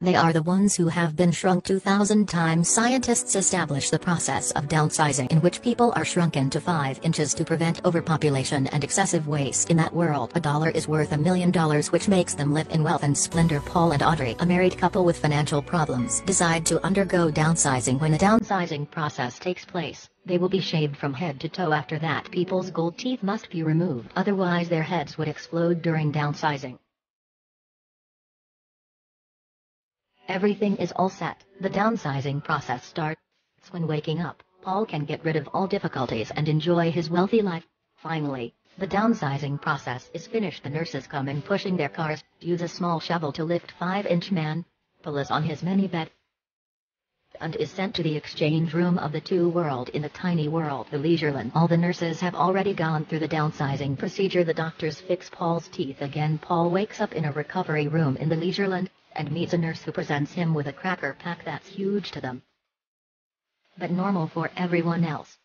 They are the ones who have been shrunk 2,000 times. Scientists establish the process of downsizing, in which people are shrunken to 5 inches to prevent overpopulation and excessive waste. In that world, $1 is worth $1,000,000, which makes them live in wealth and splendor. Paul and Audrey, a married couple with financial problems, decide to undergo downsizing. When the downsizing process takes place, they will be shaved from head to toe. After that, people's gold teeth must be removed, otherwise their heads would explode during downsizing. Everything is all set. The downsizing process starts when waking up. Paul can get rid of all difficulties and enjoy his wealthy life. Finally, the downsizing process is finished. The nurses come in pushing their cars, use a small shovel to lift 5-inch man. Paul is on his mini bed and is sent to the exchange room of the two world. In the tiny world, the Leisureland, all the nurses have already gone through the downsizing procedure. The doctors fix Paul's teeth again. Paul wakes up in a recovery room in the Leisureland and meets a nurse who presents him with a cracker pack that's huge to them, but normal for everyone else.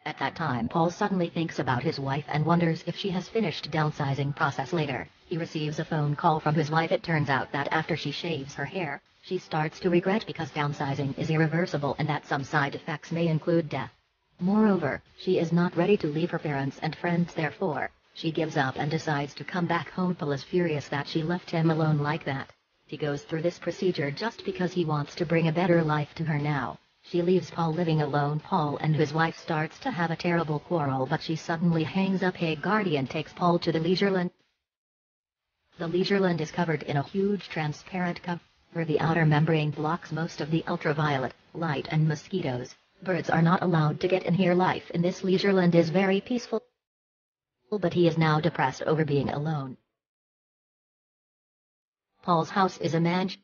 At that time, Paul suddenly thinks about his wife and wonders if she has finished downsizing process. Later, he receives a phone call from his wife. It turns out that after she shaves her hair, she starts to regret because downsizing is irreversible and that some side effects may include death. Moreover, she is not ready to leave her parents and friends, therefore, she gives up and decides to come back home. Paul is furious that she left him alone like that. He goes through this procedure just because he wants to bring a better life to her now. She leaves Paul living alone. Paul and his wife starts to have a terrible quarrel, but she suddenly hangs up. A guardian takes Paul to the Leisureland. The Leisureland is covered in a huge transparent cover. The outer membrane blocks most of the ultraviolet light and mosquitoes. Birds are not allowed to get in here. Life in this Leisureland is very peaceful, but he is now depressed over being alone. Paul's house is a mansion,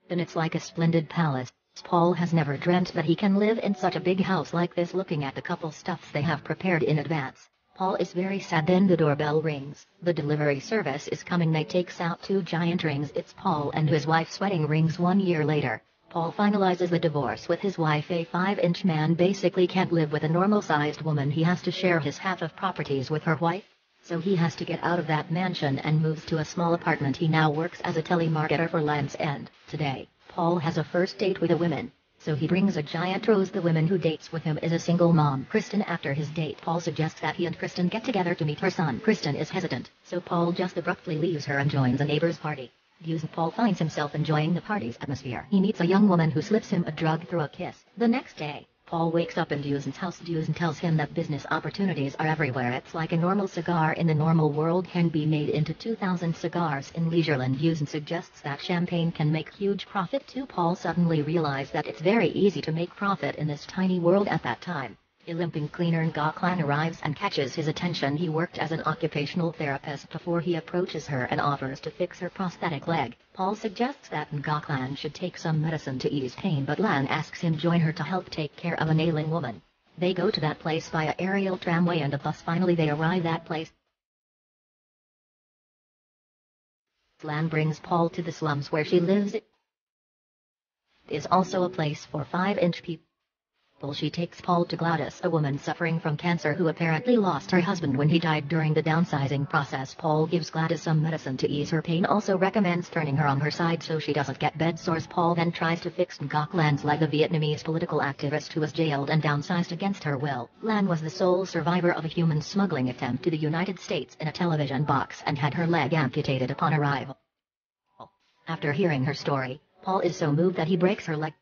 and it's like a splendid palace. Paul has never dreamt that he can live in such a big house like this. Looking at the couple stuffs they have prepared in advance, Paul is very sad. Then the doorbell rings. The delivery service is coming. They takes out 2 giant rings. It's Paul and his wife's wedding rings. 1 year later, Paul finalizes the divorce with his wife. A 5-inch man basically can't live with a normal-sized woman. He has to share his half of properties with her wife. So he has to get out of that mansion and moves to a small apartment. He now works as a telemarketer for Land's End. Today, Paul has a first date with a woman, so he brings a giant rose. The woman who dates with him is a single mom, Kristen. After his date, Paul suggests that he and Kristen get together to meet her son. Kristen is hesitant, so Paul just abruptly leaves her and joins a neighbor's party. Paul finds himself enjoying the party's atmosphere. He meets a young woman who slips him a drug through a kiss. The next day, Paul wakes up in Dusan's house. Dusan tells him that business opportunities are everywhere. It's like a normal cigar in the normal world can be made into 2,000 cigars in Leisureland. Dusan suggests that champagne can make huge profit too. Paul suddenly realizes that it's very easy to make profit in this tiny world. At that time, a limping cleaner Ngaklan arrives and catches his attention. He worked as an occupational therapist before. He approaches her and offers to fix her prosthetic leg. Paul suggests that Ngaklan should take some medicine to ease pain, but Lan asks him to join her to help take care of an ailing woman. They go to that place via aerial tramway and a bus. Finally they arrive at that place. Lan brings Paul to the slums where she lives. It is also a place for 5-inch people. She takes Paul to Gladys, a woman suffering from cancer who apparently lost her husband when he died during the downsizing process. Paul gives Gladys some medicine to ease her pain, also recommends turning her on her side so she doesn't get bed sores. Paul then tries to fix Ngaklan's leg, a Vietnamese political activist who was jailed and downsized against her will. Lan was the sole survivor of a human smuggling attempt to the United States in a television box and had her leg amputated upon arrival. After hearing her story, Paul is so moved that he breaks her leg.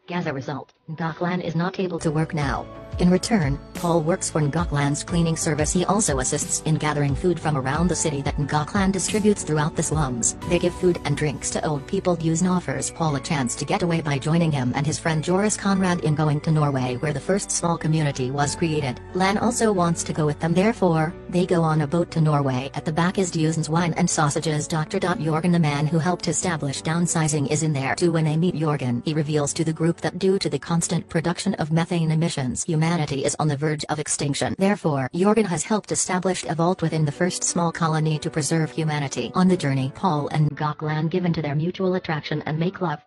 As a result, Ngaklan is not able to work now. In return, Paul works for Ngaklan's cleaning service. He also assists in gathering food from around the city that Ngaklan distributes throughout the slums. They give food and drinks to old people. Dusan offers Paul a chance to get away by joining him and his friend Joris Conrad in going to Norway, where the first small community was created. Lan also wants to go with them, therefore, they go on a boat to Norway. At the back is Dusan's wine and sausages. Jorgen, the man who helped establish downsizing, is in there too. When they meet Jorgen, he reveals to the group that due to the constant production of methane emissions, humanity is on the verge of extinction. Therefore, Jorgen has helped establish a vault within the first small colony to preserve humanity. On the journey, Paul and Ngaklan give in to their mutual attraction and make love.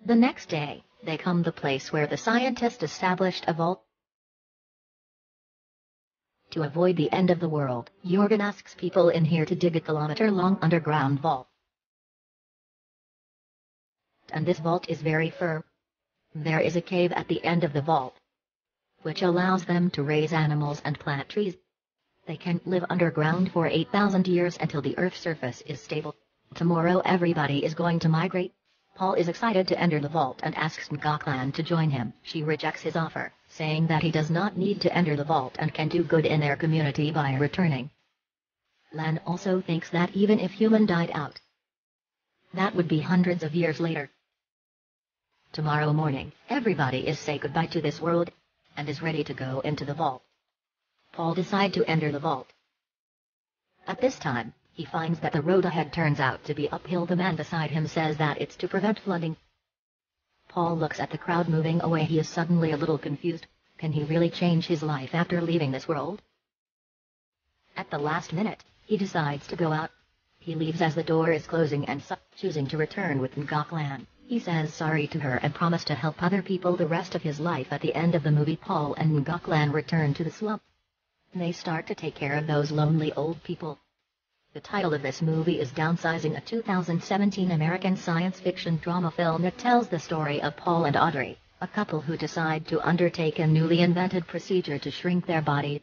The next day, they come the place where the scientist established a vault. To avoid the end of the world, Jorgen asks people in here to dig a kilometer-long underground vault. And this vault is very firm. There is a cave at the end of the vault, which allows them to raise animals and plant trees. They can live underground for 8,000 years until the Earth's surface is stable. Tomorrow everybody is going to migrate. Paul is excited to enter the vault and asks Ngaklan to join him. She rejects his offer, saying that he does not need to enter the vault and can do good in their community by returning. Lan also thinks that even if human died out, that would be hundreds of years later. Tomorrow morning, everybody is say goodbye to this world, and is ready to go into the vault. Paul decides to enter the vault. At this time, he finds that the road ahead turns out to be uphill. The man beside him says that it's to prevent flooding. Paul looks at the crowd moving away. He is suddenly a little confused. Can he really change his life after leaving this world? At the last minute, he decides to go out. He leaves as the door is closing and choosing to return with Ngaklan. He says sorry to her and promises to help other people the rest of his life. At the end of the movie, Paul and Ngaklan return to the slum. They start to take care of those lonely old people. The title of this movie is Downsizing, a 2017 American science fiction drama film that tells the story of Paul and Audrey, a couple who decide to undertake a newly invented procedure to shrink their body.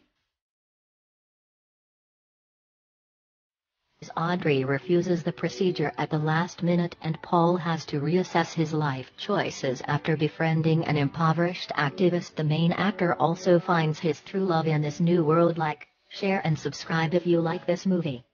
Audrey refuses the procedure at the last minute, and Paul has to reassess his life choices after befriending an impoverished activist. The main actor also finds his true love in this new world. Like, share and subscribe if you like this movie.